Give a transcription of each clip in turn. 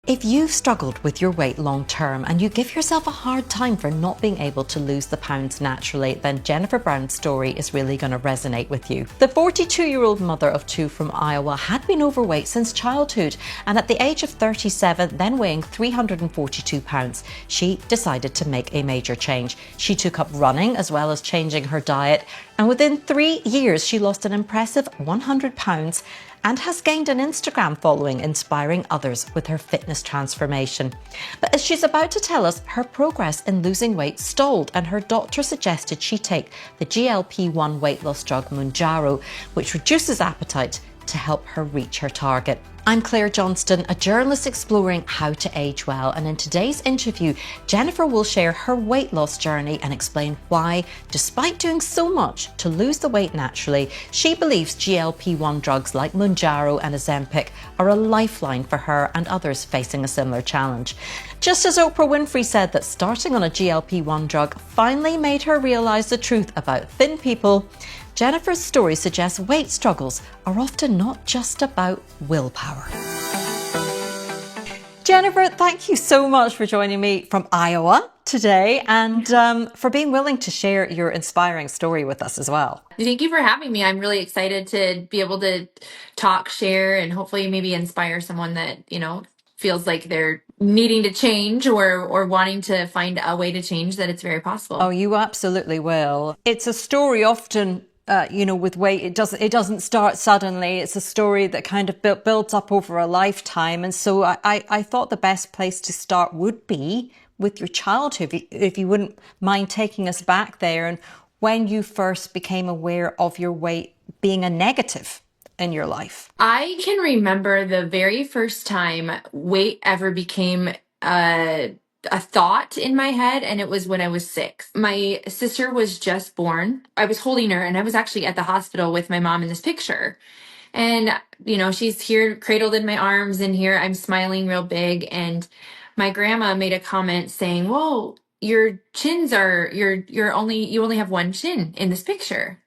If you've struggled with your weight long term and you give yourself a hard time for not being able to lose the pounds naturally, then Jennifer Brown's story is really going to resonate with you. The 42-year-old mother of two from Iowa had been overweight since childhood, and at the age of 37, then weighing 342 pounds, she decided to make a major change. She took up running as well as changing her diet, and within 3 years she lost an impressive 100 pounds and has gained an Instagram following, inspiring others with her fitness transformation. But as she's about to tell us, her progress in losing weight stalled, and her doctor suggested she take the GLP-1 weight loss drug Mounjaro, which reduces appetite, to help her reach her target. I'm Claire Johnston, a journalist exploring how to age well, and in today's interview, Jennifer will share her weight loss journey and explain why, despite doing so much to lose the weight naturally, she believes GLP-1 drugs like Mounjaro and Ozempic are a lifeline for her and others facing a similar challenge. Just as Oprah Winfrey said that starting on a GLP-1 drug finally made her realise the truth about thin people, Jennifer's story suggests weight struggles are often not just about willpower. Jennifer, thank you so much for joining me from Iowa today and for being willing to share your inspiring story with us as well. Thank you for having me. I'm really excited to be able to talk, share, and hopefully maybe inspire someone that, feels like they're needing to change or wanting to find a way to change, that it's very possible. Oh, you absolutely will. It's a story often with weight, it doesn't start suddenly. It's a story that kind of builds up over a lifetime. And so I thought the best place to start would be with your childhood, if you wouldn't mind taking us back there and when you first became aware of your weight being a negative in your life. I can remember the very first time weight ever became a thought in my head, and it was when I was 6. My sister was just born. I was holding her, and I was actually at the hospital with my mom in this picture. And, she's here cradled in my arms, and here I'm smiling real big. And my grandma made a comment saying, "Well, your chins are, you only have one chin in this picture.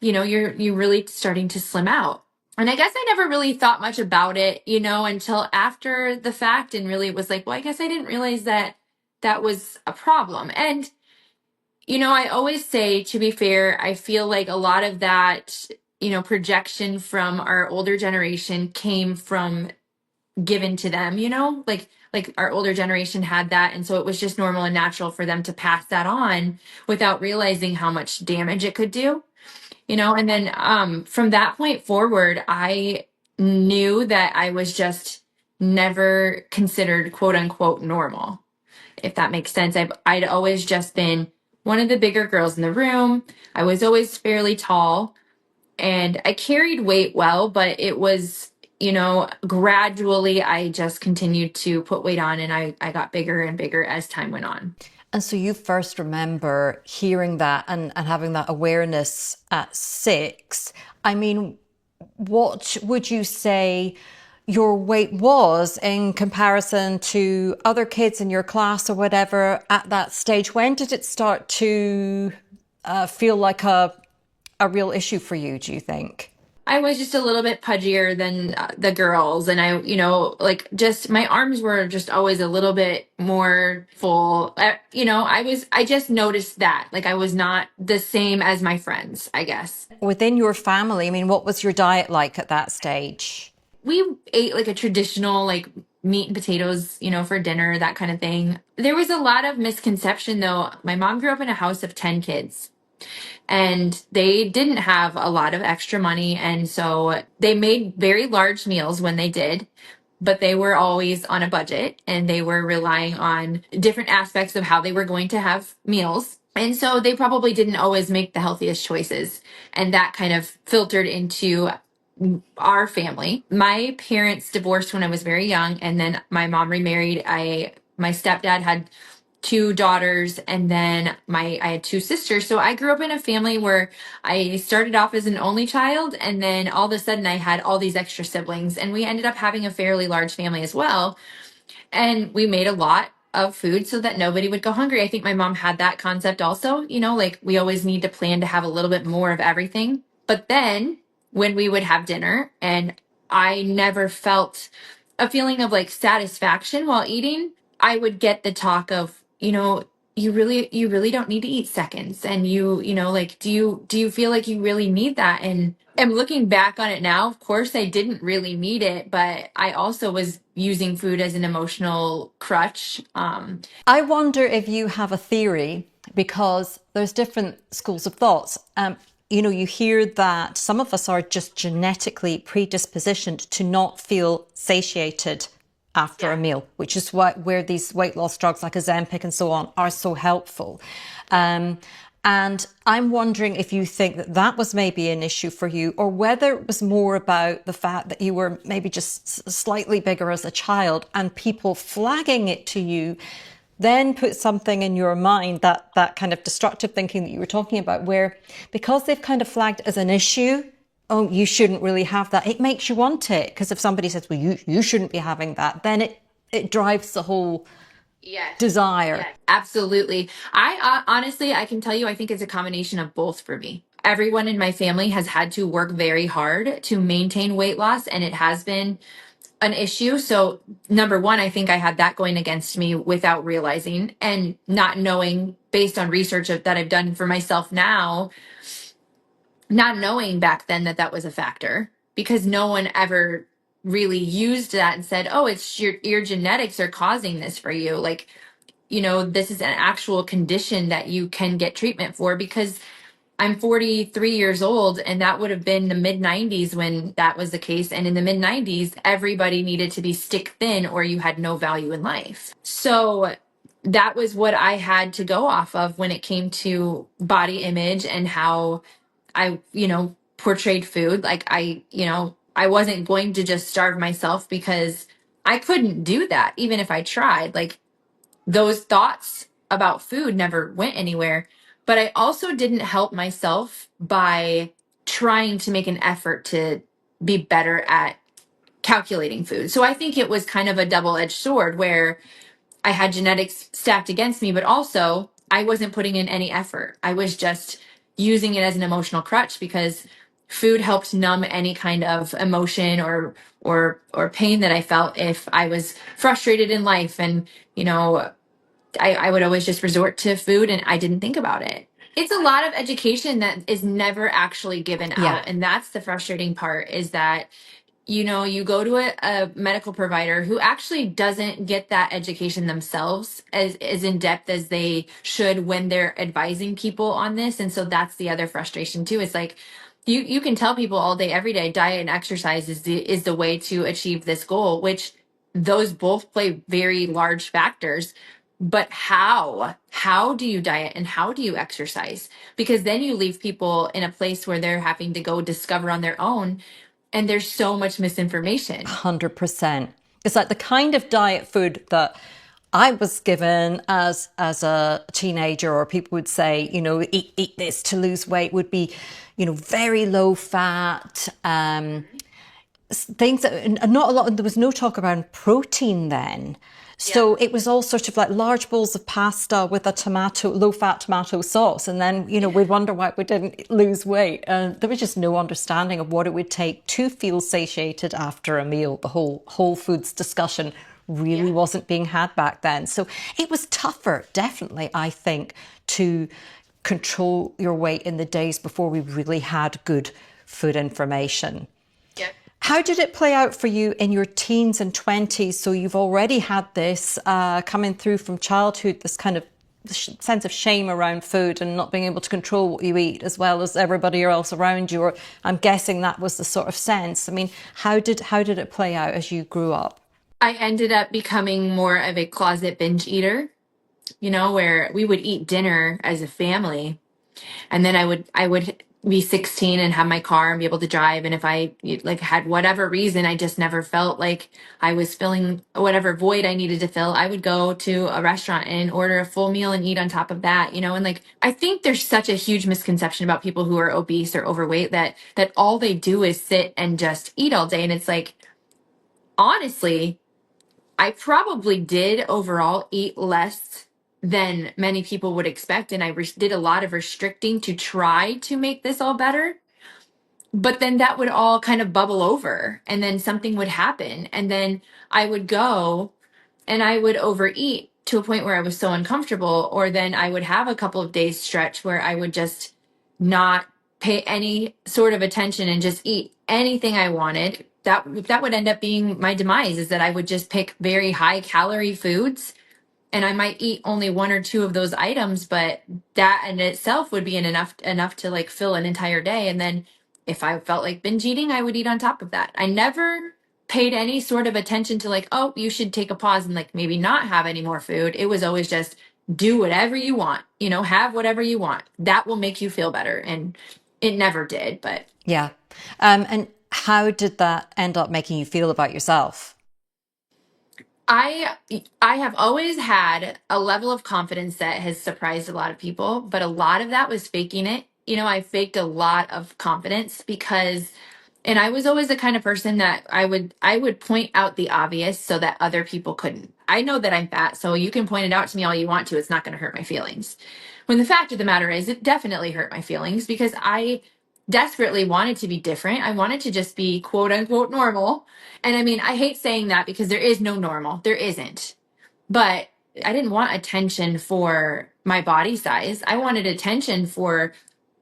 You're really starting to slim out." And I guess I never really thought much about it, until after the fact. And really it was like, well, I guess I didn't realize that that was a problem. And, I always say, to be fair, I feel like a lot of that, projection from our older generation came from given to them, like our older generation had that. And so it was just normal and natural for them to pass that on without realizing how much damage it could do. And then from that point forward, I knew that I was just never considered quote unquote normal, if that makes sense. I'd always just been one of the bigger girls in the room. I was always fairly tall and I carried weight well, but it was, gradually I just continued to put weight on, and I got bigger and bigger as time went on. And so you first remember hearing that and having that awareness at 6. I mean, what would you say your weight was in comparison to other kids in your class or whatever at that stage? When did it start to feel like a real issue for you, do you think? I was just a little bit pudgier than the girls. And I, just my arms were just always a little bit more full. I just noticed that, like, I was not the same as my friends, I guess. Within your family, I mean, what was your diet like at that stage? We ate like a traditional, like, meat and potatoes, for dinner, that kind of thing. There was a lot of misconception though. My mom grew up in a house of 10 kids. And they didn't have a lot of extra money. And so they made very large meals when they did, but they were always on a budget and they were relying on different aspects of how they were going to have meals. And so they probably didn't always make the healthiest choices. And that kind of filtered into our family. My parents divorced when I was very young, and then my mom remarried. My stepdad had 2 daughters, and then I had 2 sisters. So I grew up in a family where I started off as an only child, and then all of a sudden I had all these extra siblings, and we ended up having a fairly large family as well. And we made a lot of food so that nobody would go hungry. I think my mom had that concept also, like we always need to plan to have a little bit more of everything. But then when we would have dinner, and I never felt a feeling of like satisfaction while eating, I would get the talk of, you really don't need to eat seconds. And like, do you feel like you really need that? And I'm looking back on it now. Of course, I didn't really need it, but I also was using food as an emotional crutch. I wonder if you have a theory, because there's different schools of thoughts. You hear that some of us are just genetically predispositioned to not feel satiated after a meal, which is where these weight loss drugs like Ozempic and so on are so helpful. And I'm wondering if you think that that was maybe an issue for you, or whether it was more about the fact that you were maybe just slightly bigger as a child and people flagging it to you then put something in your mind, that kind of destructive thinking that you were talking about, where because they've kind of flagged as an issue, oh, you shouldn't really have that. It makes you want it, because if somebody says, well, you shouldn't be having that, then it drives the whole desire. Yes, absolutely. I honestly, I can tell you, I think it's a combination of both for me. Everyone in my family has had to work very hard to maintain weight loss, and it has been an issue. So number one, I think I had that going against me without realizing and not knowing, based on research that I've done for myself now, not knowing back then that was a factor, because no one ever really used that and said, oh, it's your genetics are causing this for you. Like, this is an actual condition that you can get treatment for. Because I'm 43 years old, and that would have been the mid 90s when that was the case. And in the mid 90s, everybody needed to be stick thin or you had no value in life. So that was what I had to go off of when it came to body image and how I, portrayed food. Like I wasn't going to just starve myself, because I couldn't do that even if I tried. Like, those thoughts about food never went anywhere. But I also didn't help myself by trying to make an effort to be better at calculating food. So I think it was kind of a double-edged sword, where I had genetics stacked against me, but also I wasn't putting in any effort. I was just using it as an emotional crutch, because food helped numb any kind of emotion or pain that I felt if I was frustrated in life. And, I would always just resort to food, and I didn't think about it. It's a lot of education that is never actually given out. Yeah. And that's the frustrating part, is that, you go to a medical provider who actually doesn't get that education themselves as in depth as they should when they're advising people on this. And so that's the other frustration too. It's like, you can tell people all day, every day, diet and exercise is the way to achieve this goal, which those both play very large factors. But how do you diet and how do you exercise? Because then you leave people in a place where they're having to go discover on their own. And there's so much misinformation. 100%. It's like the kind of diet food that I was given as a teenager, or people would say, eat this to lose weight, would be, very low fat, things that not a lot. There was no talk around protein then. So it was all sort of like large bowls of pasta with a low-fat tomato sauce. And then, we'd wonder why we didn't lose weight. And there was just no understanding of what it would take to feel satiated after a meal. The whole foods discussion really wasn't being had back then. So it was tougher, definitely, I think, to control your weight in the days before we really had good food information. How did it play out for you in your teens and 20s? So you've already had this coming through from childhood, this kind of sense of shame around food and not being able to control what you eat, as well as everybody else around you. Or I'm guessing that was the sort of sense. I mean, how did it play out as you grew up? I ended up becoming more of a closet binge eater, where we would eat dinner as a family. And then I would be 16 and have my car and be able to drive. And if I like had whatever reason, I just never felt like I was filling whatever void I needed to fill, I would go to a restaurant and order a full meal and eat on top of that, and like, I think there's such a huge misconception about people who are obese or overweight that all they do is sit and just eat all day. And it's like, honestly, I probably did overall eat less than many people would expect. And I did a lot of restricting to try to make this all better. but then that would all kind of bubble over, and then something would happen, and then I would go and I would overeat to a point where I was so uncomfortable, or then I would have a couple of days stretch where I would just not pay any sort of attention and just eat anything I wanted. That would end up being my demise, is that I would just pick very high calorie foods, and I might eat only one or two of those items, but that in itself would be enough to like fill an entire day. And then if I felt like binge eating, I would eat on top of that. I never paid any sort of attention to like, oh, you should take a pause and like maybe not have any more food. It was always just do whatever you want, you know, have whatever you want. That will make you feel better. And it never did, but Yeah. And how did that end up making you feel about yourself? I have always had a level of confidence that has surprised a lot of people, but a lot of that was faking it. You know, I faked a lot of confidence because, and I was always the kind of person that I would point out the obvious so that other people couldn't. I know that I'm fat, so you can point it out to me all you want to. It's not going to hurt my feelings. When the fact of the matter is, it definitely hurt my feelings because I desperately wanted to be different. I wanted to just be quote unquote normal. And I mean, I hate saying that because there is no normal. There isn't. But I didn't want attention for my body size. I wanted attention for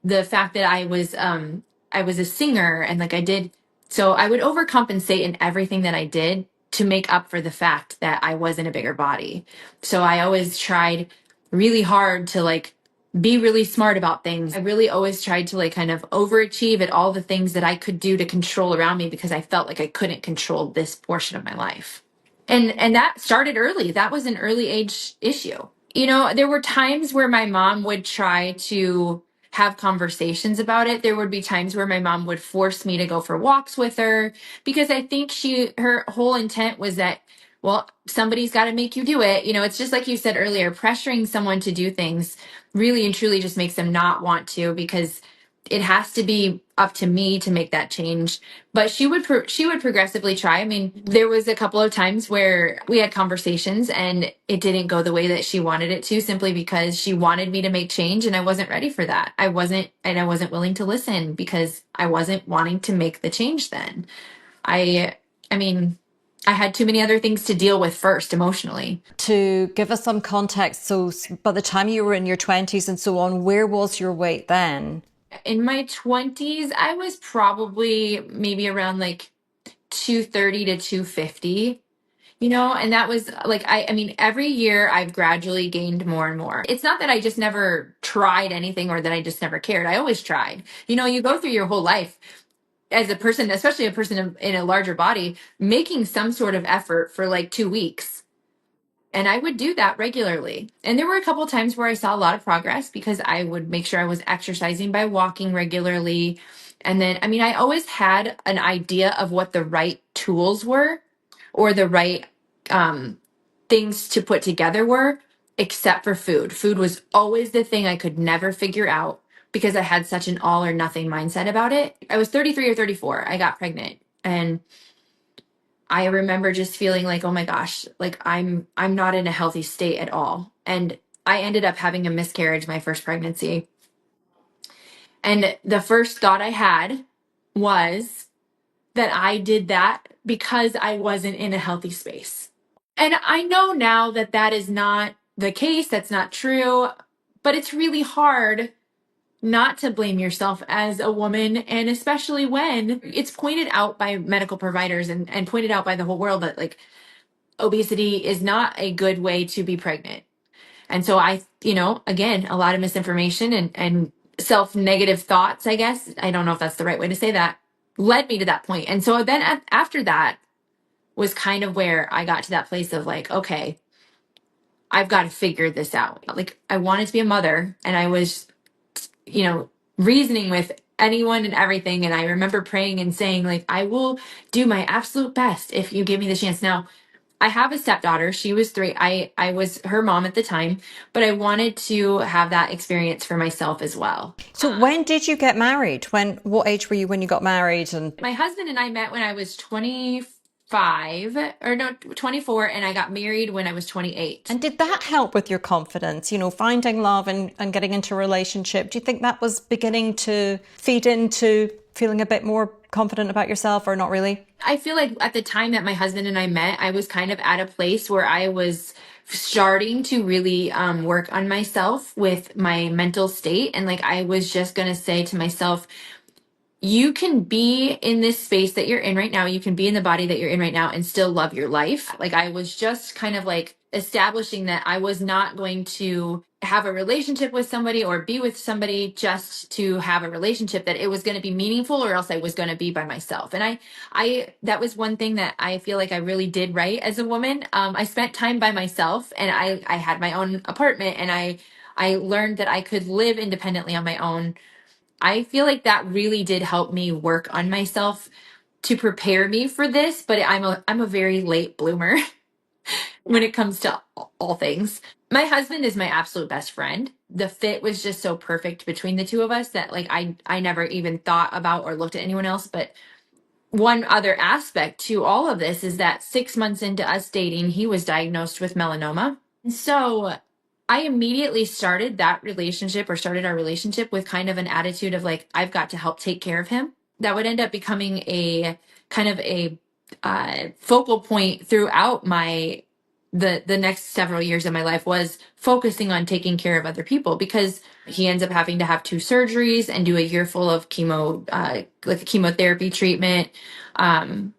the fact that I was a singer, and like I did, so I would overcompensate in everything that I did to make up for the fact that I was in a bigger body. So I always tried really hard to like be really smart about things. I really always tried to like kind of overachieve at all the things that I could do to control around me because I felt like I couldn't control this portion of my life. And that started early. That was an early age issue. You know, there were times where my mom would try to have conversations about it. There would be times where my mom would force me to go for walks with her because I think her whole intent was that, well, somebody's got to make you do it. You know, it's just like you said earlier, pressuring someone to do things really and truly just makes them not want to, because it has to be up to me to make that change. But she would progressively try. I mean, there was a couple of times where we had conversations and it didn't go the way that she wanted it to, simply because she wanted me to make change and I wasn't ready for that. I wasn't willing to listen because I wasn't wanting to make the change then. I mean, I had too many other things to deal with first emotionally. To give us some context, so by the time you were in your 20s and so on, where was your weight then? In my 20s, I was probably maybe around like 230 to 250, you know, and that was like, I mean, every year I've gradually gained more and more. It's not that I just never tried anything or that I just never cared. I always tried. You know, you go through your whole life as a person, especially a person in a larger body, making some sort of effort for like 2 weeks. And I would do that regularly. And there were a couple of times where I saw a lot of progress because I would make sure I was exercising by walking regularly. And then, I mean, I always had an idea of what the right tools were, or the right things to put together were, except for food. Food was always the thing I could never figure out because I had such an all or nothing mindset about it. I was 33 or 34. I got pregnant, and I remember just feeling like, oh my gosh, like I'm not in a healthy state at all. And I ended up having a miscarriage my first pregnancy. And the first thought I had was that I did that because I wasn't in a healthy space. And I know now that that is not the case. That's not true. But it's really hard not to blame yourself as a woman, and especially when it's pointed out by medical providers and pointed out by the whole world that like obesity is not a good way to be pregnant. And so I, you know, again, a lot of misinformation and self-negative thoughts, I guess, I don't know if that's the right way to say that, led me to that point. And so then after that was kind of where I got to that place of like, okay, I've got to figure this out. Like I wanted to be a mother, and I was, you know, reasoning with anyone and everything. And I remember praying and saying, like, I will do my absolute best if you give me the chance. Now, I have a stepdaughter. She was 3. I was her mom at the time, but I wanted to have that experience for myself as well. So when did you get married? What age were you when you got married? And My husband and I met when I was 25, or no, 24, and I got married when I was 28. And did that help with your confidence, you know, finding love and getting into a relationship? Do you think that was beginning to feed into feeling a bit more confident about yourself, or not really? I feel like at the time that my husband and I met, I was kind of at a place where I was starting to really work on myself with my mental state. And like, I was just going to say to myself, you can be in this space that you're in right now. You can be in the body that you're in right now and still love your life. Like, I was just kind of like establishing that I was not going to have a relationship with somebody or be with somebody just to have a relationship, that it was going to be meaningful, or else I was going to be by myself. And that was one thing that I feel like I really did right as a woman. I spent time by myself, and I had my own apartment, and I learned that I could live independently on my own. I feel like that really did help me work on myself to prepare me for this, but I'm a very late bloomer when it comes to all things. My husband is my absolute best friend. The fit was just so perfect between the two of us that like I never even thought about or looked at anyone else. But one other aspect to all of this is that 6 months into us dating, he was diagnosed with melanoma. So I immediately started our relationship with kind of an attitude of like, I've got to help take care of him. That would end up becoming a kind of a focal point throughout the next several years of my life, was focusing on taking care of other people, because he ends up having to have 2 surgeries and do a year full of like a chemotherapy treatment. And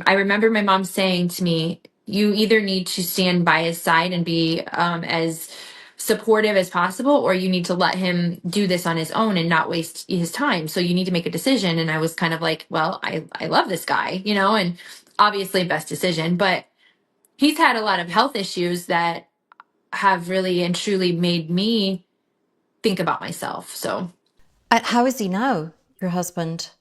I remember my mom saying to me, you either need to stand by his side and be as supportive as possible, or you need to let him do this on his own and not waste his time. So you need to make a decision. And I was kind of like, well, I love this guy, and obviously best decision, but he's had a lot of health issues that have really and truly made me think about myself. So How is he now, your husband?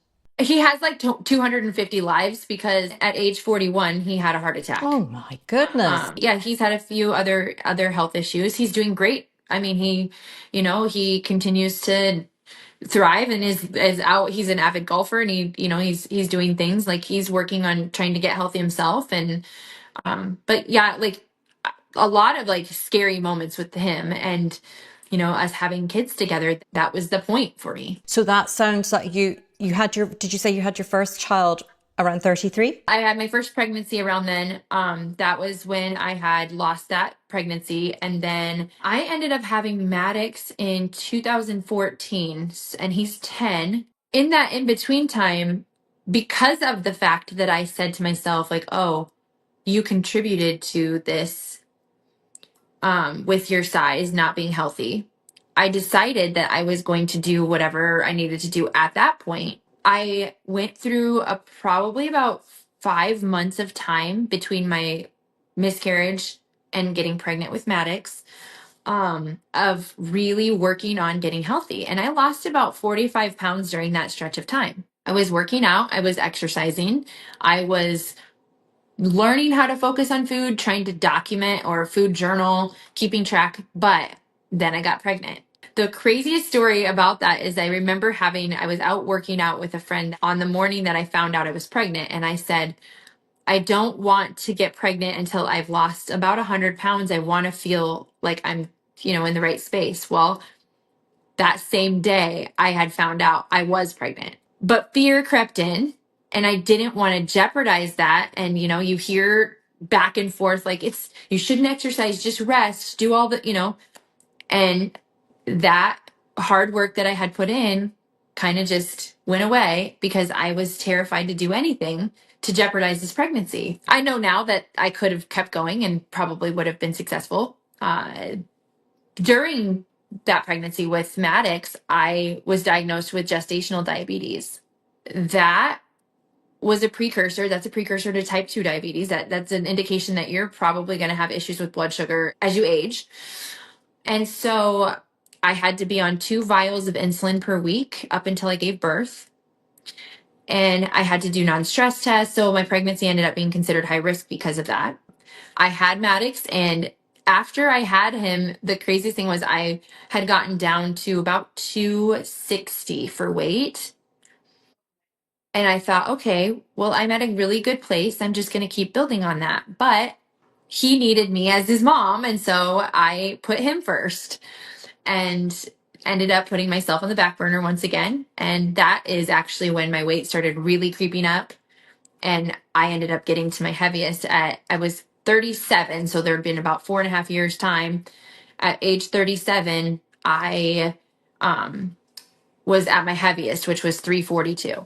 he has like 250 lives, because at age 41 he had a heart attack. Oh my goodness. Yeah, he's had a few other health issues. He's doing great. I mean, he continues to thrive and is out. He's an avid golfer, and he's doing things like he's working on trying to get healthy himself. And but yeah, like a lot of like scary moments with him, and us having kids together, that was the point for me. So that sounds like you had did you say you had your first child around 33? I had my first pregnancy around then. That was when I had lost that pregnancy. And then I ended up having Maddox in 2014, and he's 10. In that in between time, because of the fact that I said to myself, like, oh, you contributed to this with your size not being healthy, I decided that I was going to do whatever I needed to do at that point. I went through probably about 5 months of time between my miscarriage and getting pregnant with Maddox, of really working on getting healthy. And I lost about 45 pounds during that stretch of time. I was working out, I was exercising, I was learning how to focus on food, trying to document or food journal, keeping track. But then I got pregnant. The craziest story about that is I remember I was out working out with a friend on the morning that I found out I was pregnant. And I said, I don't want to get pregnant until I've lost about 100 pounds. I want to feel like I'm, in the right space. Well, that same day I had found out I was pregnant, but fear crept in, and I didn't want to jeopardize that. And, you hear back and forth, like, you shouldn't exercise, just rest, do all the, and that hard work that I had put in kind of just went away because I was terrified to do anything to jeopardize this pregnancy. I know now that I could have kept going and probably would have been successful. During that pregnancy with Maddox, I was diagnosed with gestational diabetes. That was a precursor. That's a precursor to type 2 diabetes. That's an indication that you're probably going to have issues with blood sugar as you age. And so I had to be on 2 vials of insulin per week up until I gave birth. And I had to do non-stress tests. So my pregnancy ended up being considered high risk because of that. I had Maddox, and after I had him, the craziest thing was I had gotten down to about 260 for weight. And I thought, okay, well, I'm at a really good place. I'm just going to keep building on that. But he needed me as his mom. And so I put him first. And ended up putting myself on the back burner once again. And that is actually when my weight started really creeping up. And I ended up getting to my heaviest I was 37. So there had been about 4.5 years time. At age 37, I was at my heaviest, which was 342.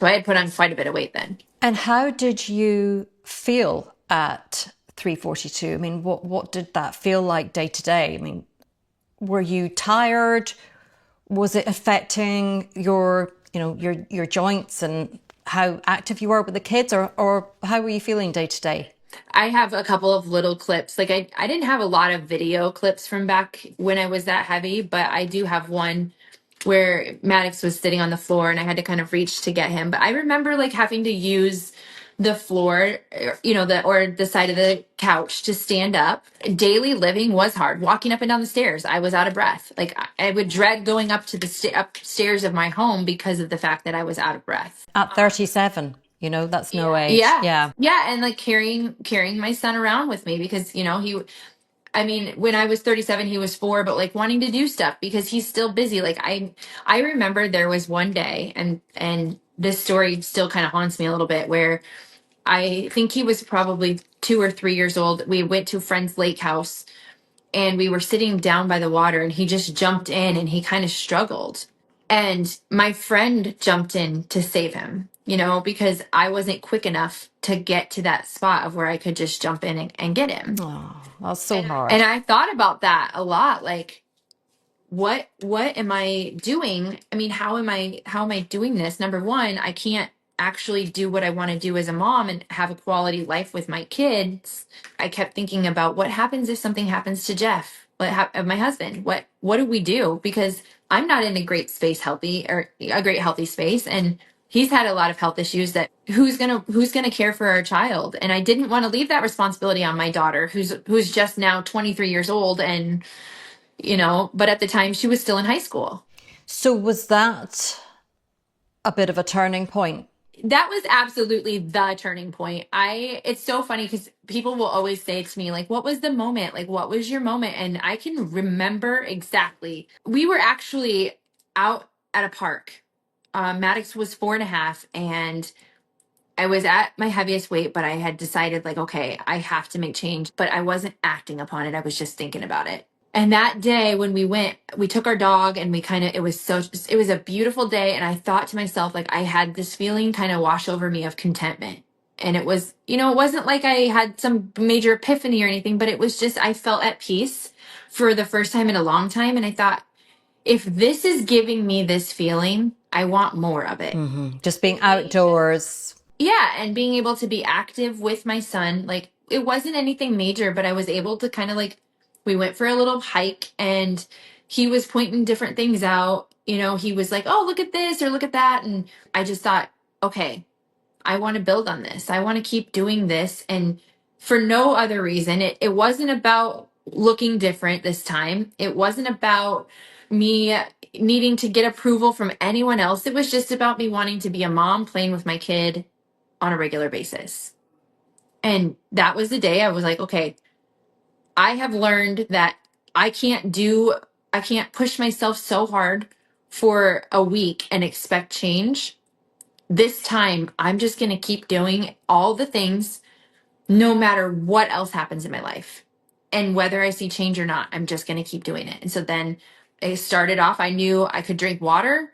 So I had put on quite a bit of weight then. And how did you feel at 342? I mean, what did that feel like day to day? I mean, were you tired? Was it affecting your, your joints and how active you were with the kids, or how were you feeling day to day? I have a couple of little clips. Like I didn't have a lot of video clips from back when I was that heavy, but I do have one where Maddox was sitting on the floor and I had to kind of reach to get him. But I remember like having to use the floor, or the side of the couch to stand up. Daily living was hard. Walking up and down the stairs, I was out of breath. Like I would dread going up to the upstairs of my home because of the fact that I was out of breath. At 37, that's no age. Yeah. Yeah. And like carrying my son around with me because, when I was 37, he was 4, but like wanting to do stuff because he's still busy. Like I remember there was one day and this story still kind of haunts me a little bit, where I think he was probably 2 or 3 years old. We went to a friend's lake house and we were sitting down by the water and he just jumped in and he kind of struggled. And my friend jumped in to save him, because I wasn't quick enough to get to that spot of where I could just jump in and get him. Oh, that's so hard. And I thought about that a lot. Like, what am I doing? I mean, how am I doing this? Number one, I can't actually do what I want to do as a mom and have a quality life with my kids. I kept thinking about what happens if something happens to Jeff, my husband. What do we do? Because I'm not in a great healthy space, and he's had a lot of health issues. That who's gonna care for our child? And I didn't want to leave that responsibility on my daughter, who's just now 23 years old, and but at the time she was still in high school. So was that a bit of a turning point? That was absolutely the turning point. It's so funny because people will always say to me, like, what was the moment? Like, what was your moment? And I can remember exactly. We were actually out at a park. Maddox was 4.5 and I was at my heaviest weight, but I had decided, like, okay, I have to make change, but I wasn't acting upon it. I was just thinking about it. And that day when we took our dog and it was a beautiful day. And I thought to myself, like, I had this feeling kind of wash over me of contentment. And it was, it wasn't like I had some major epiphany or anything, but it was just, I felt at peace for the first time in a long time. And I thought, if this is giving me this feeling, I want more of it. Mm-hmm. Just being outdoors. Yeah. And being able to be active with my son. Like, it wasn't anything major, but I was able to kind of like, we went for a little hike and he was pointing different things out. He was like, oh, look at this or look at that. And I just thought, okay, I want to build on this. I want to keep doing this. And for no other reason, it wasn't about looking different this time. It wasn't about me needing to get approval from anyone else. It was just about me wanting to be a mom playing with my kid on a regular basis. And that was the day I was like, okay, I have learned that I can't push myself so hard for a week and expect change. This time, I'm just going to keep doing all the things no matter what else happens in my life. And whether I see change or not, I'm just going to keep doing it. And so then it started off, I knew I could drink water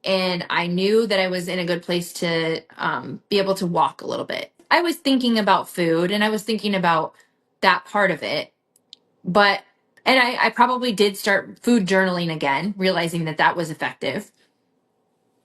and I knew that I was in a good place to be able to walk a little bit. I was thinking about food and I was thinking about that part of it. And I probably did start food journaling again, realizing that was effective.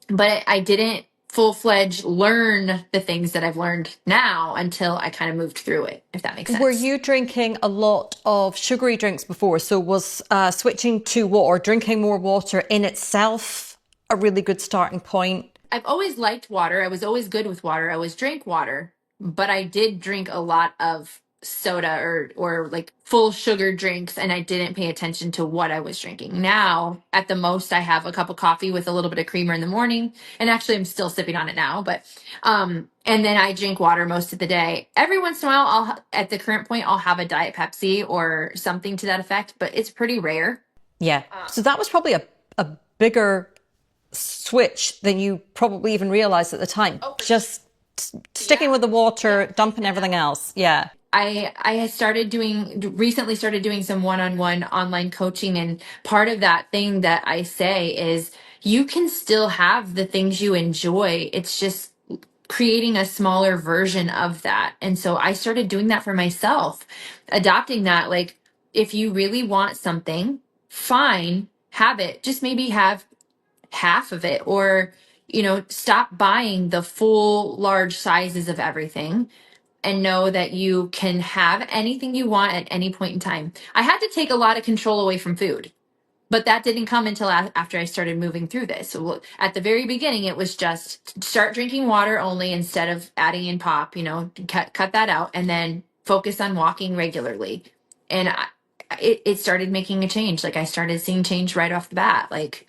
But I didn't full-fledged learn the things that I've learned now until I kind of moved through it, if that makes sense. Were you drinking a lot of sugary drinks before? So was switching to water, drinking more water in itself a really good starting point? I've always liked water. I was always good with water. I always drank water, but I did drink a lot of soda or like full sugar drinks, and I didn't pay attention to what I was drinking. Now, at the most, I have a cup of coffee with a little bit of creamer in the morning, and actually I'm still sipping on it now, but and then I drink water most of the day. Every once in a while, at the current point, I'll have a Diet Pepsi or something to that effect, but it's pretty rare. Yeah. So that was probably a bigger switch than you probably even realized at the time. Just sticking with the water, dumping everything else. Yeah. I had recently started doing some one-on-one online coaching. And part of that thing that I say is you can still have the things you enjoy. It's just creating a smaller version of that. And so I started doing that for myself, adopting that. Like, if you really want something, fine, have it. Just maybe have half of it, or, stop buying the full large sizes of everything, and know that you can have anything you want at any point in time. I had to take a lot of control away from food, but that didn't come until after I started moving through this. So at the very beginning, it was just start drinking water only instead of adding in pop, cut that out, and then focus on walking regularly. And it started making a change. Like, I started seeing change right off the bat. Like,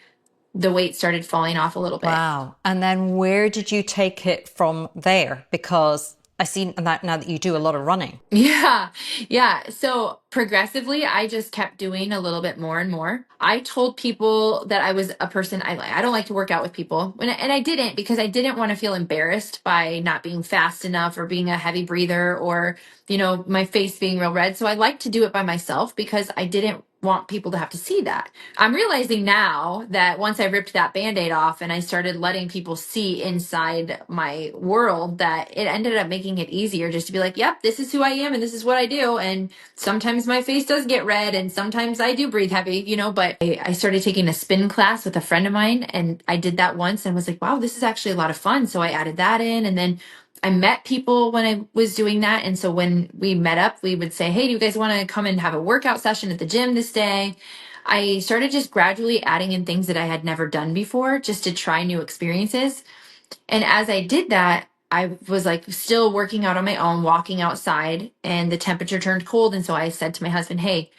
the weight started falling off a little bit. Wow. And then where did you take it from there? Because I see that now that you do a lot of running. Yeah. Yeah. So progressively, I just kept doing a little bit more and more. I told people that I was a person, I don't like to work out with people. And I didn't, because I didn't want to feel embarrassed by not being fast enough, or being a heavy breather, or, my face being real red. So I liked to do it by myself because I didn't want people to have to see that. I'm realizing now that once I ripped that Band-Aid off and I started letting people see inside my world, that it ended up making it easier just to be like, yep, this is who I am and this is what I do. And sometimes my face does get red and sometimes I do breathe heavy, but I started taking a spin class with a friend of mine, and I did that once and was like, wow, this is actually a lot of fun. So I added that in, and then I met people when I was doing that. And so when we met up, we would say, hey, do you guys want to come and have a workout session at the gym this day? I started just gradually adding in things that I had never done before, just to try new experiences. And as I did that, I was like still working out on my own, walking outside, and the temperature turned cold. And so I said to my husband, hey,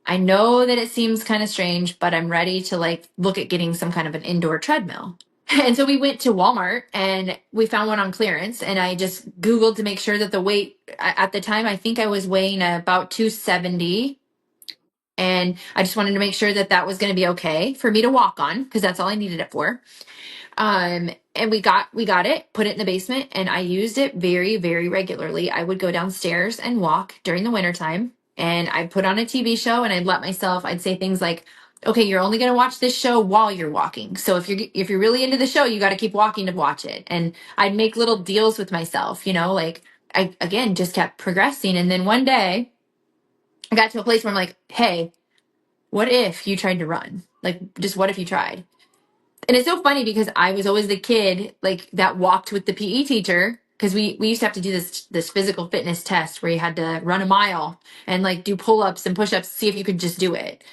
I know that it seems kind of strange, but I'm ready to look at getting some kind of an indoor treadmill. And so we went to Walmart and we found one on clearance, and I just Googled to make sure that the weight at the time, I think I was weighing about 270. And I just wanted to make sure that that was going to be okay for me to walk on, because that's all I needed it for. And we got it, put it in the basement, and I used it very, very regularly. I would go downstairs and walk during the wintertime, and I'd put on a TV show, and I'd say things like, okay, you're only going to watch this show while you're walking. So if you're really into the show, you got to keep walking to watch it. And I'd make little deals with myself, like I, again, just kept progressing. And then one day I got to a place where I'm like, hey, what if you tried to run? Like, just what if you tried? And it's so funny because I was always the kid that walked with the PE teacher, because we used to have to do this physical fitness test where you had to run a mile and do pull-ups and push-ups to see if you could just do it.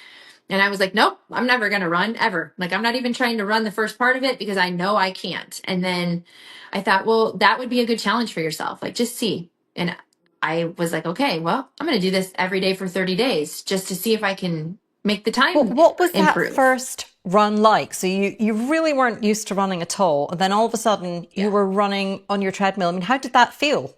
And I was like, nope, I'm never going to run ever. I'm not even trying to run the first part of it because I know I can't. And then I thought, well, that would be a good challenge for yourself. Just see. And I was like, okay, well, I'm going to do this every day for 30 days just to see if I can make the time But what was that improve. first run like? So you really weren't used to running at all. And then all of a sudden you were running on your treadmill. I mean, how did that feel?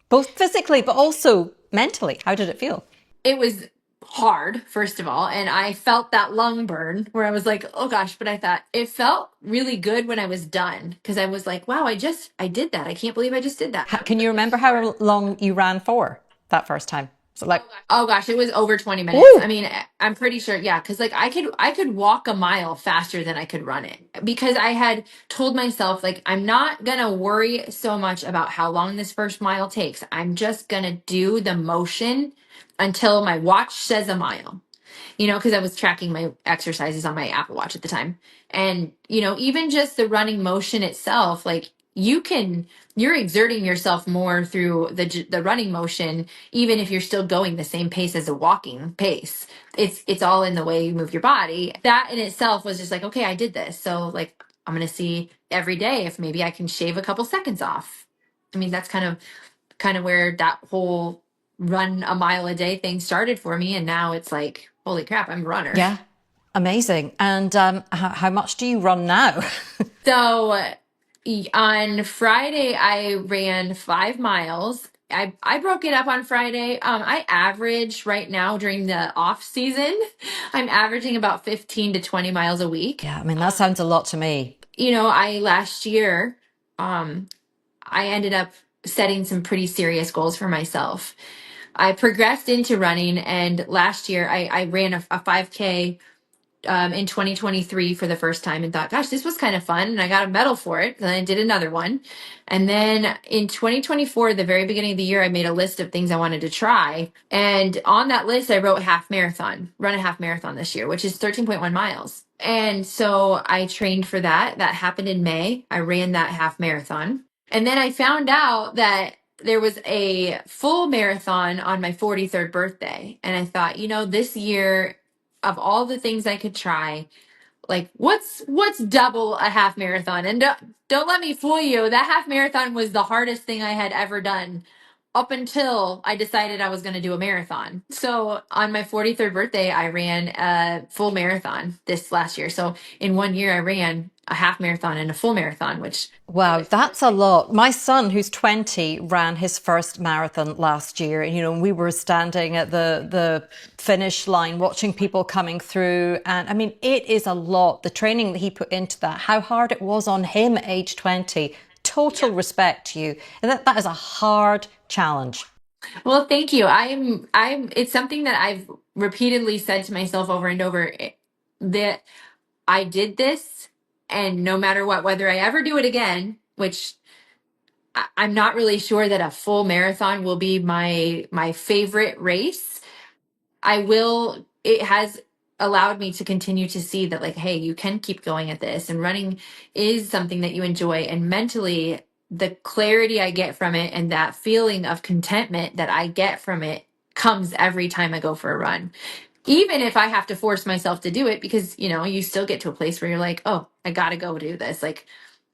Both physically, but also mentally. How did it feel? It was hard, first of all. And I felt that lung burn where I was like, oh gosh, but I thought it felt really good when I was done, because I was like, wow, I did that. I can't believe I just did that. Can you remember how long you ran for that first time? So oh gosh, it was over 20 minutes. Ooh. I mean, I'm pretty sure. Yeah. Cause I could walk a mile faster than I could run it, because I had told myself, I'm not going to worry so much about how long this first mile takes. I'm just going to do the motion until my watch says a mile, because I was tracking my exercises on my Apple Watch at the time. And, even just the running motion itself, you're exerting yourself more through the running motion, even if you're still going the same pace as a walking pace. It's all in the way you move your body. That in itself was just okay, I did this. So I'm going to see every day if maybe I can shave a couple seconds off. I mean, that's kind of where that whole run a mile a day thing started for me. And now it's holy crap, I'm a runner. Yeah. Amazing. And how much do you run now? So on Friday, I ran 5 miles. I broke it up on Friday. I average right now during the off season, I'm averaging about 15 to 20 miles a week. Yeah, I mean, that sounds a lot to me. You know, I last year, I ended up setting some pretty serious goals for myself. I progressed into running, and last year I ran a 5K in 2023 for the first time and thought, gosh, this was kind of fun. And I got a medal for it. Then I did another one. And then in 2024, the very beginning of the year, I made a list of things I wanted to try. And on that list, I wrote run a half marathon this year, which is 13.1 miles. And so I trained for that. That happened in May. I ran that half marathon. And then I found out that there was a full marathon on my 43rd birthday. And I thought, you know, this year, of all the things I could try, like what's double a half marathon? And don't let me fool you, that half marathon was the hardest thing I had ever done up until I decided I was going to do a marathon. So on my 43rd birthday, I ran a full marathon this last year. So in 1 year, I ran a half marathon and a full marathon, which... Wow, that's a lot. My son, who's 20, ran his first marathon last year. You know, we were standing at the finish line watching people coming through. And I mean, it is a lot. The training that he put into that, how hard it was on him at age 20. Total respect to you. And that is a hard challenge. Well, thank you. It's something that I've repeatedly said to myself over and over, that I did this, and no matter what, whether I ever do it again, which I'm not really sure that a full marathon will be my favorite race, it has allowed me to continue to see that, like, hey, you can keep going at this, and running is something that you enjoy. And mentally, the clarity I get from it and that feeling of contentment that I get from it comes every time I go for a run. Even if I have to force myself to do it, because, you know, you still get to a place where you're like, oh, I gotta go do this. Like,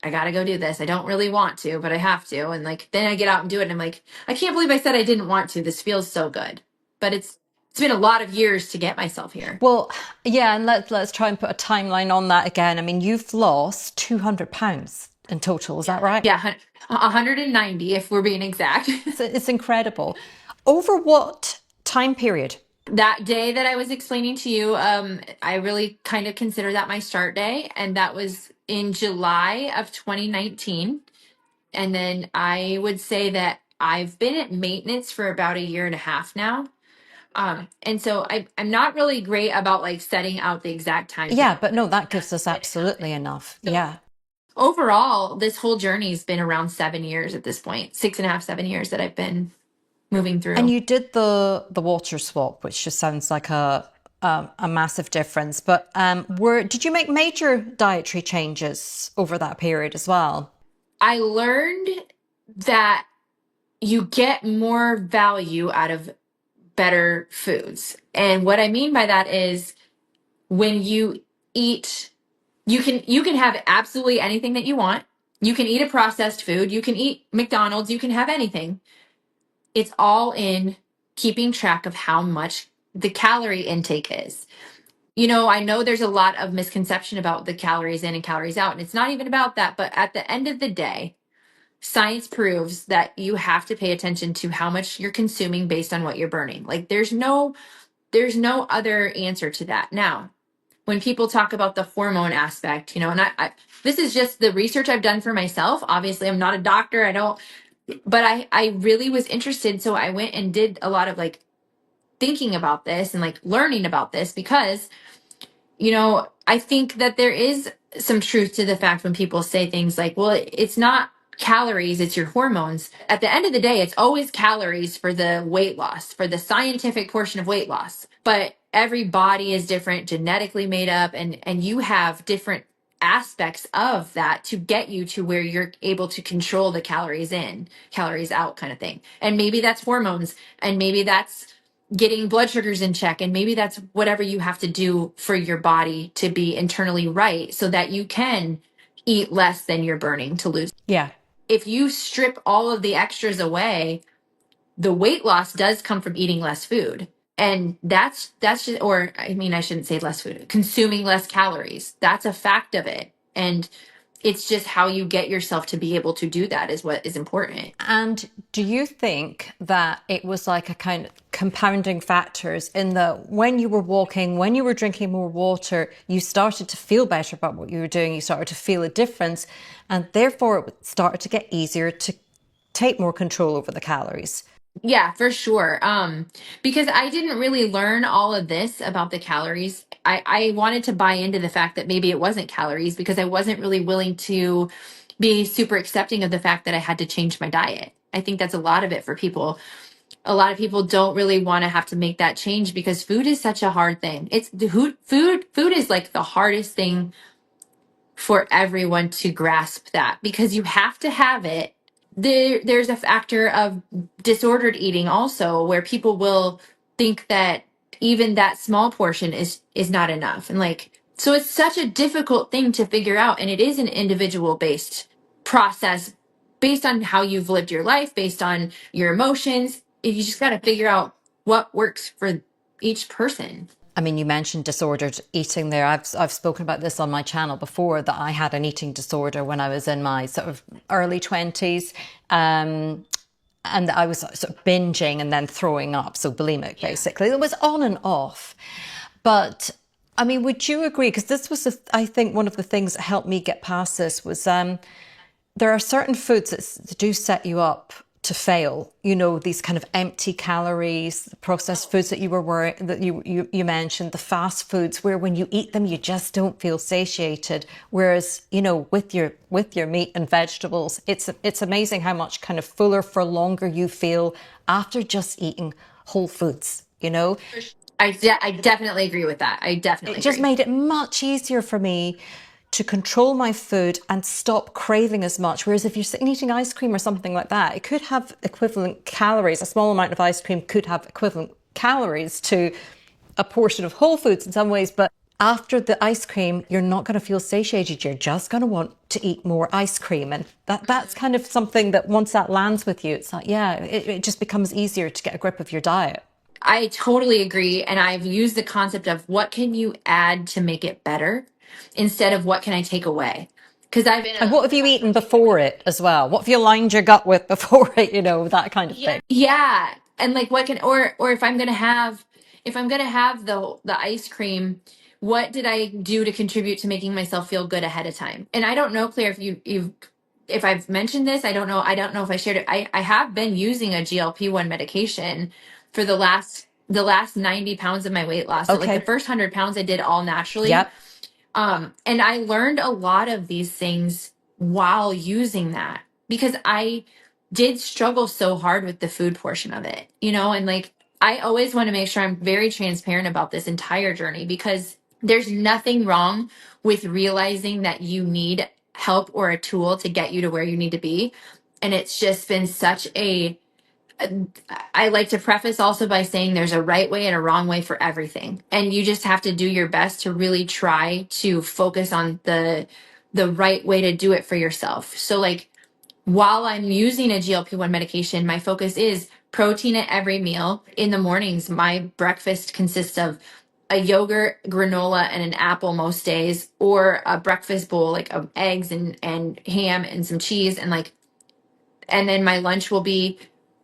I gotta go do this. I don't really want to, but I have to. And like, then I get out and do it. And I'm like, I can't believe I said I didn't want to. This feels so good. But it's been a lot of years to get myself here. Well, yeah, and let's try and put a timeline on that again. I mean, you've lost 200 pounds in total, is that right? Yeah, 190 if we're being exact. It's incredible. Over what time period? That day that I was explaining to you, I really kind of consider that my start day. And that was in July of 2019. And then I would say that I've been at maintenance for about 1.5 years now. And so I'm not really great about like setting out the exact time. Yeah, but no, that gives us absolutely enough. Yeah. Overall, this whole journey has been around 7 years at this point, 6.5, 7 years that I've been moving through. And you did the water swap, which just sounds like a massive difference. But did you make major dietary changes over that period as well? I learned that you get more value out of better foods. And what I mean by that is, when you eat, you can have absolutely anything that you want. You can eat a processed food, you can eat McDonald's, you can have anything. It's all in keeping track of how much the calorie intake is. You know, I know there's a lot of misconception about the calories in and calories out, and it's not even about that. But at the end of the day, science proves that you have to pay attention to how much you're consuming based on what you're burning. Like, there's no other answer to that. Now, when people talk about the hormone aspect, you know, and I this is just the research I've done for myself. Obviously, I'm not a doctor. But I really was interested. So I went and did a lot of like thinking about this and like learning about this, because, you know, I think that there is some truth to the fact when people say things like, well, it's not calories, it's your hormones. At the end of the day, it's always calories for the weight loss, for the scientific portion of weight loss. But every body is different, genetically made up, and you have different aspects of that to get you to where you're able to control the calories in, calories out kind of thing. And maybe that's hormones, and maybe that's getting blood sugars in check, and maybe that's whatever you have to do for your body to be internally right, so that you can eat less than you're burning to lose. Yeah. If you strip all of the extras away, the weight loss does come from eating less food. And that's just, or I mean, I shouldn't say less food, consuming less calories. That's a fact of it. And It's just how you get yourself to be able to do that is what is important. And do you think that it was like a kind of compounding factors in that when you were walking, when you were drinking more water, you started to feel better about what you were doing, you started to feel a difference, and therefore it started to get easier to take more control over the calories? Yeah, for sure. Because I didn't really learn all of this about the calories. I wanted to buy into the fact that maybe it wasn't calories because I wasn't really willing to be super accepting of the fact that I had to change my diet. I think that's a lot of it for people. A lot of people don't really want to have to make that change because food is such a hard thing. It's the food is like the hardest thing for everyone to grasp, that because you have to have it. There's a factor of disordered eating also, where people will think that even that small portion is not enough, and like, so it's such a difficult thing to figure out, and it is an individual based process based on how you've lived your life, based on your emotions. You just got to figure out what works for each person. I mean, you mentioned disordered eating there. I've spoken about this on my channel before, that I had an eating disorder when I was in my sort of early 20s. And I was sort of binging and then throwing up. So bulimic, basically. It was on and off. But I mean, would you agree? Because this was, I think, one of the things that helped me get past this was there are certain foods that do set you up to fail. You know, these kind of empty calories, the processed foods that you mentioned, the fast foods, where when you eat them, you just don't feel satiated. Whereas, you know, with your meat and vegetables, it's amazing how much kind of fuller for longer you feel after just eating whole foods, you know? I definitely agree with that. I definitely It just agree. made it much easier for me to control my food and stop craving as much. Whereas if you're sitting eating ice cream or something like that, it could have equivalent calories. A small amount of ice cream could have equivalent calories to a portion of whole foods in some ways. But after the ice cream, you're not going to feel satiated. You're just going to want to eat more ice cream. And that's kind of something that once that lands with you, it's like, yeah, it just becomes easier to get a grip of your diet. I totally agree. And I've used the concept of what can you add to make it better instead of what can I take away? Because I've been And what have you eaten before it as well? What have you lined your gut with before it, you know, that kind of thing? yeah. And like what can, or if I'm gonna have the ice cream, what did I do to contribute to making myself feel good ahead of time? And I don't know, Claire, if if I've mentioned this, I don't know if I shared it. I have been using a GLP-1 medication for the last 90 pounds of my weight loss. So like the Okay. first 100 pounds I did all naturally. Yep. And I learned a lot of these things while using that because I did struggle so hard with the food portion of it, you know, and like I always want to make sure I'm very transparent about this entire journey because there's nothing wrong with realizing that you need help or a tool to get you to where you need to be. And it's just been such a I like to preface also by saying there's a right way and a wrong way for everything. And you just have to do your best to really try to focus on the right way to do it for yourself. So like while I'm using a GLP-1 medication, my focus is protein at every meal. In the mornings, my breakfast consists of a yogurt, granola, and an apple most days, or a breakfast bowl like of eggs and ham and some cheese and like, and then my lunch will be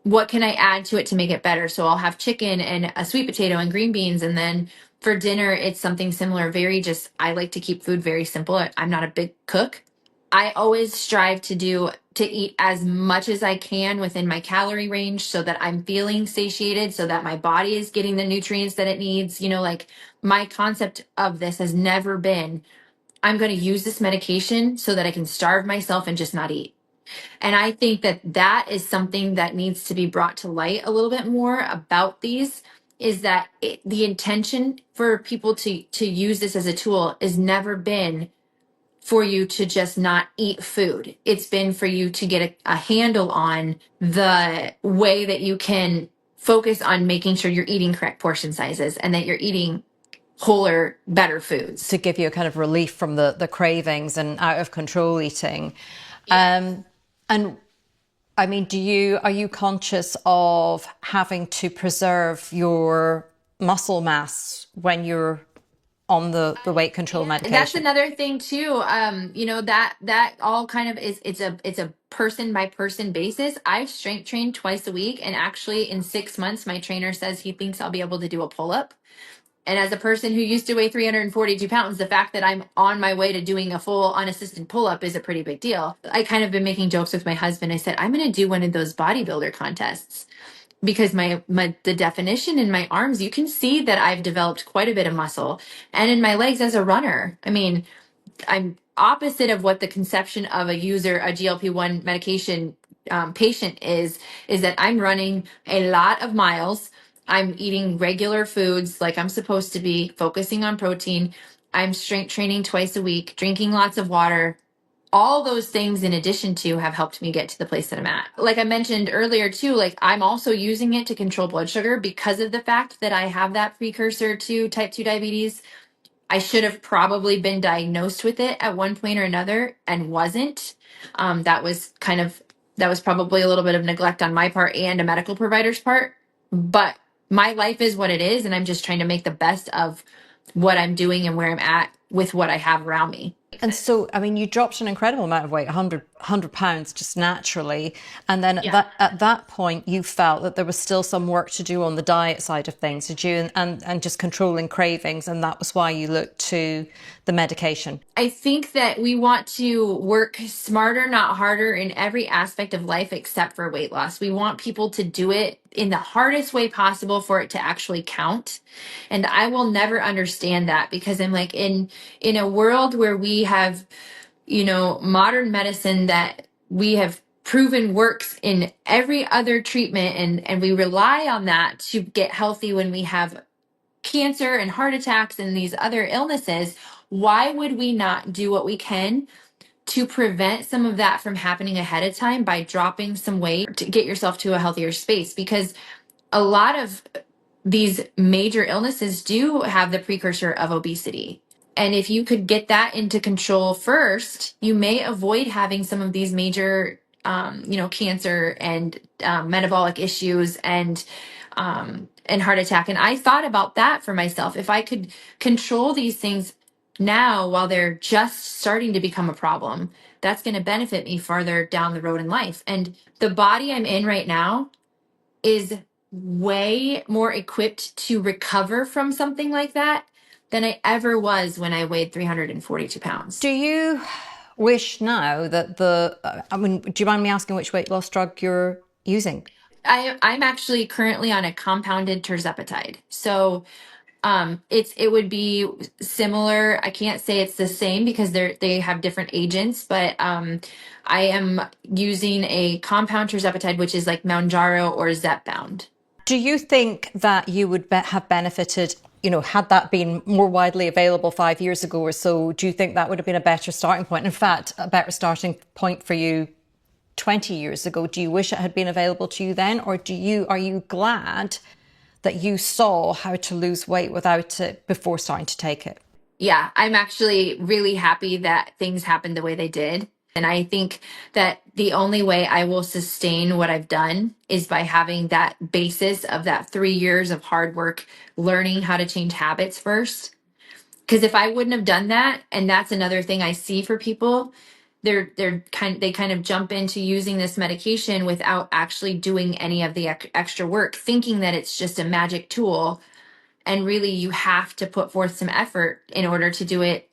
what can I add to it to make it better? So I'll have chicken and a sweet potato and green beans. And then for dinner, it's something similar. Very just, I like to keep food very simple. I'm not a big cook. I always strive to eat as much as I can within my calorie range so that I'm feeling satiated, so that my body is getting the nutrients that it needs. You know, like my concept of this has never been, I'm going to use this medication so that I can starve myself and just not eat. And I think that that is something that needs to be brought to light a little bit more about these, is that the intention for people to use this as a tool has never been for you to just not eat food. It's been for you to get a handle on the way that you can focus on making sure you're eating correct portion sizes and that you're eating wholer, better foods. To give you a kind of relief from the cravings and out of control eating. Yes. And I mean, are you conscious of having to preserve your muscle mass when you're on the weight control And that's medication? another thing too. You know, that all kind of is, it's a person by person basis. I strength train twice a week, and actually in 6 months, my trainer says he thinks I'll be able to do a pull up. And as a person who used to weigh 342 pounds, the fact that I'm on my way to doing a full unassisted pull up is a pretty big deal. I kind of been making jokes with my husband. I said, I'm going to do one of those bodybuilder contests because the definition in my arms, you can see that I've developed quite a bit of muscle, and in my legs as a runner. I mean, I'm opposite of what the conception of a user, a GLP-1 medication patient is that I'm running a lot of miles. I'm eating regular foods like I'm supposed to be, focusing on protein. I'm strength training twice a week, drinking lots of water. All those things in addition to have helped me get to the place that I'm at. Like I mentioned earlier too, like I'm also using it to control blood sugar because of the fact that I have that precursor to type 2 diabetes. I should have probably been diagnosed with it at one point or another and wasn't. That was probably a little bit of neglect on my part and a medical provider's part. But my life is what it is, and I'm just trying to make the best of what I'm doing and where I'm at with what I have around me. And so, I mean, you dropped an incredible amount of weight, 100 pounds just naturally. And then Yeah. at that point, you felt that there was still some work to do on the diet side of things, did you? And just controlling cravings. And that was why you looked to the medication. I think that we want to work smarter, not harder in every aspect of life except for weight loss. We want people to do it in the hardest way possible for it to actually count. And I will never understand that because I'm like in a world where we have, you know, modern medicine that we have proven works in every other treatment, and we rely on that to get healthy when we have cancer and heart attacks and these other illnesses. Why would we not do what we can to prevent some of that from happening ahead of time by dropping some weight to get yourself to a healthier space? Because a lot of these major illnesses do have the precursor of obesity. And if you could get that into control first, you may avoid having some of these major, you know, cancer and metabolic issues and heart attack. And I thought about that for myself. If I could control these things now while they're just starting to become a problem, that's going to benefit me farther down the road in life. And the body I'm in right now is way more equipped to recover from something like that than I ever was when I weighed 342 pounds. Do you wish now that I mean, do you mind me asking which weight loss drug you're using? I'm actually currently on a compounded tirzepatide. So it would be similar. I can't say it's the same because they have different agents, but I am using a compound tirzepatide, which is like Mounjaro or Zepbound. Do you think that you would have benefited, you know, had that been more widely available 5 years ago or so? Do you think that would have been a better starting point? In fact, a better starting point for you 20 years ago. Do you wish it had been available to you then? Or are you glad that you saw how to lose weight without it before starting to take it? Yeah, I'm actually really happy that things happened the way they did. And I think that the only way I will sustain what I've done is by having that basis of that 3 years of hard work, learning how to change habits first. Because if I wouldn't have done that, and that's another thing I see for people, they kind of jump into using this medication without actually doing any of the extra work, thinking that it's just a magic tool. And really, you have to put forth some effort in order to do it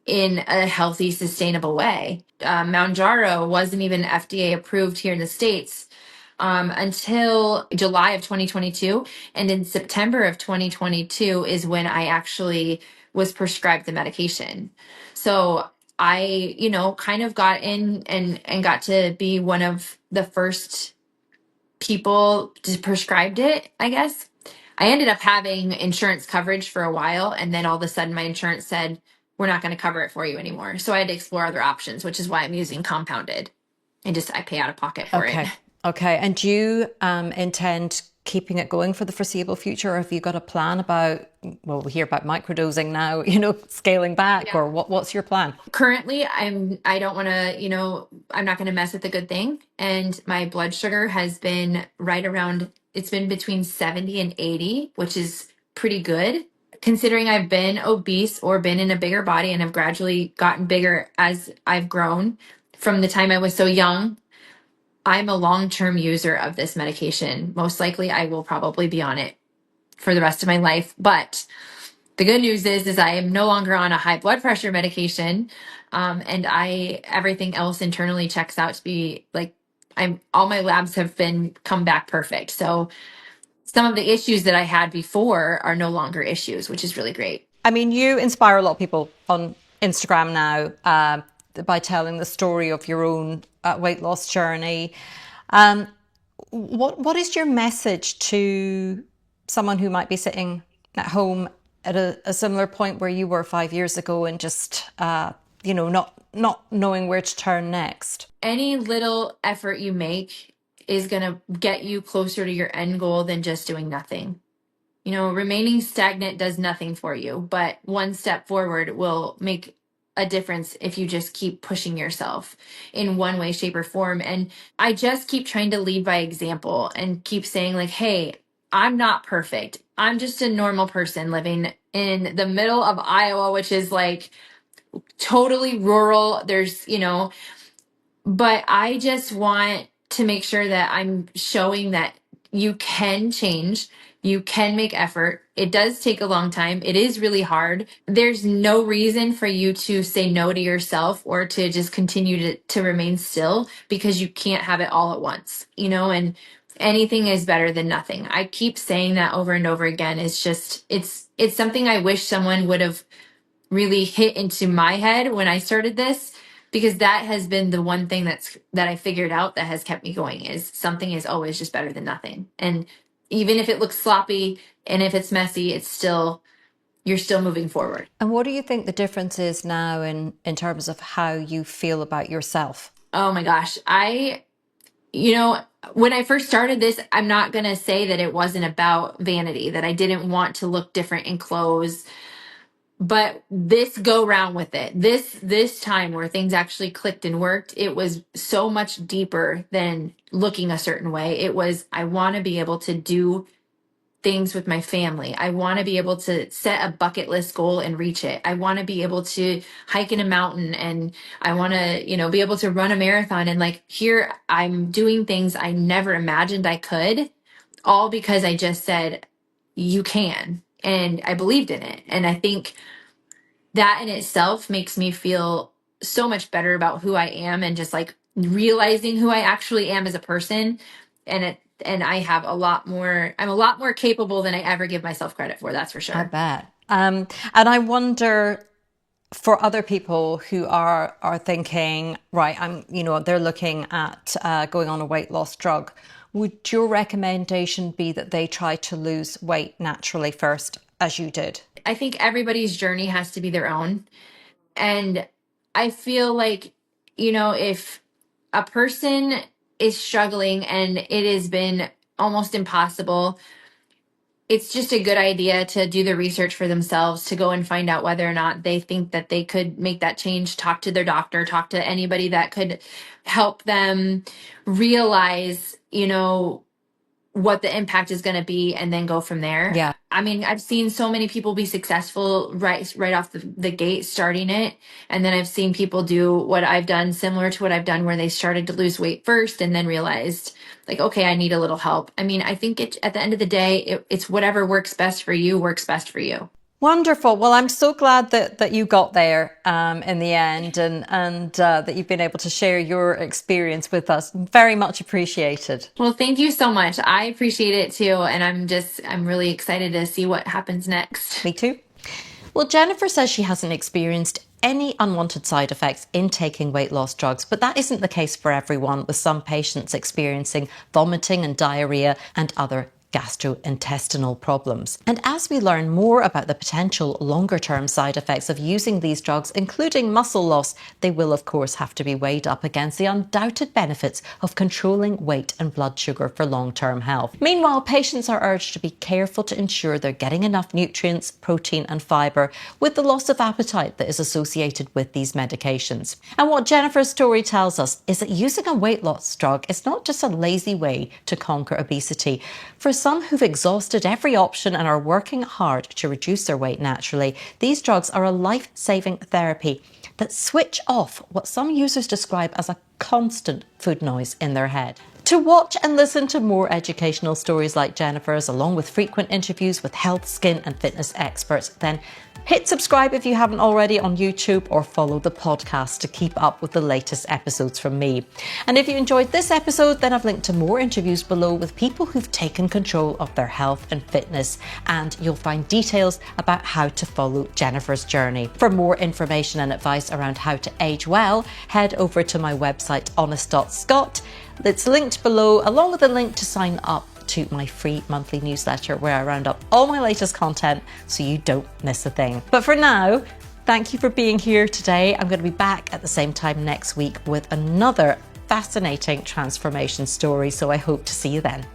in a healthy, sustainable way. Mounjaro wasn't even FDA approved here in the States until July of 2022. And in September of 2022 is when I actually was prescribed the medication. So I, you know, kind of got in and got to be one of the first people to prescribed it, I guess. I ended up having insurance coverage for a while, and then all of a sudden my insurance said, we're not going to cover it for you anymore. So I had to explore other options, which is why I'm using compounded. And just I pay out of pocket for it. Okay. And do you intend keeping it going for the foreseeable future? Or have you got a plan about, well, we hear about microdosing now, you know, scaling back, or what's your plan? Currently, I don't want to, you know, I'm not going to mess with a good thing. And my blood sugar has been right around, it's been between 70 and 80, which is pretty good. considering I've been obese or been in a bigger body and have gradually gotten bigger as I've grown from the time I was so young, I'm a long-term user of this medication. Most likely I will probably be on it for the rest of my life. But the good news is I am no longer on a high blood pressure medication. And everything else internally checks out to be like, all my labs have come back perfect. So some of the issues that I had before are no longer issues, which is really great. I mean, you inspire a lot of people on Instagram now by telling the story of your own weight loss journey. What is your message to someone who might be sitting at home at a similar point where you were 5 years ago and just, not knowing where to turn next? Any little effort you make is going to get you closer to your end goal than just doing nothing. Remaining stagnant does nothing for you, but one step forward will make a difference if you just keep pushing yourself in one way, shape, or form. And I just keep trying to lead by example and keep saying like, hey, I'm not perfect. I'm just a normal person living in the middle of Iowa, which is like totally rural. But I just want to make sure that I'm showing that you can change, you can make effort. It does take a long time. It is really hard. There's no reason for you to say no to yourself or to just continue to remain still because you can't have it all at once, and anything is better than nothing. I keep saying that over and over again. It's something I wish someone would have really hit into my head when I started this, because that has been the one thing that I figured out that has kept me going, is something is always just better than nothing. And even if it looks sloppy and if it's messy, you're still moving forward. And what do you think the difference is now in terms of how you feel about yourself? Oh my gosh. When I first started this, I'm not going to say that it wasn't about vanity, that I didn't want to look different in clothes. But this go round with it, this time where things actually clicked and worked, it was so much deeper than looking a certain way. It was, I want to be able to do things with my family. I want to be able to set a bucket list goal and reach it. I want to be able to hike in a mountain, and I want to, be able to run a marathon. And like here, I'm doing things I never imagined I could, all because I just said, you can. And I believed in it. And I think that in itself makes me feel so much better about who I am, and just like realizing who I actually am as a person. And I have I'm a lot more capable than I ever give myself credit for. That's for sure. I bet. And I wonder, for other people who are thinking, right, they're looking at going on a weight loss drug, would your recommendation be that they try to lose weight naturally first, as you did? I think everybody's journey has to be their own. And I feel like, if a person is struggling and it has been almost impossible, it's just a good idea to do the research for themselves, to go and find out whether or not they think that they could make that change, talk to their doctor, talk to anybody that could help them realize, what the impact is going to be, and then go from there. Yeah. I mean, I've seen so many people be successful right off the gate starting it. And then I've seen people do what I've done, similar to what I've done, where they started to lose weight first and then realized like, okay, I need a little help. I mean, I think at the end of the day, it's whatever works best for you, works best for you. Wonderful. Well, I'm so glad that you got there in the end, and that you've been able to share your experience with us. Very much appreciated. Well, thank you so much. I appreciate it too. And I'm really excited to see what happens next. Me too. Well, Jennifer says she hasn't experienced any unwanted side effects in taking weight loss drugs, but that isn't the case for everyone, with some patients experiencing vomiting and diarrhea and other gastrointestinal problems. And as we learn more about the potential longer-term side effects of using these drugs, including muscle loss, they will of course have to be weighed up against the undoubted benefits of controlling weight and blood sugar for long-term health. Meanwhile, patients are urged to be careful to ensure they're getting enough nutrients, protein and fibre, with the loss of appetite that is associated with these medications. And what Jennifer's story tells us is that using a weight loss drug is not just a lazy way to conquer obesity. For some who've exhausted every option and are working hard to reduce their weight naturally, these drugs are a life-saving therapy that switch off what some users describe as a constant food noise in their head. To watch and listen to more educational stories like Jennifer's, along with frequent interviews with health, skin and fitness experts, then hit subscribe if you haven't already on YouTube, or follow the podcast to keep up with the latest episodes from me. And if you enjoyed this episode, then I've linked to more interviews below with people who've taken control of their health and fitness, and you'll find details about how to follow Jennifer's journey. For more information and advice around how to age well, head over to my website honest.scot. It's linked below, along with a link to sign up to my free monthly newsletter where I round up all my latest content so you don't miss a thing. But for now, thank you for being here today. I'm going to be back at the same time next week with another fascinating transformation story, so I hope to see you then.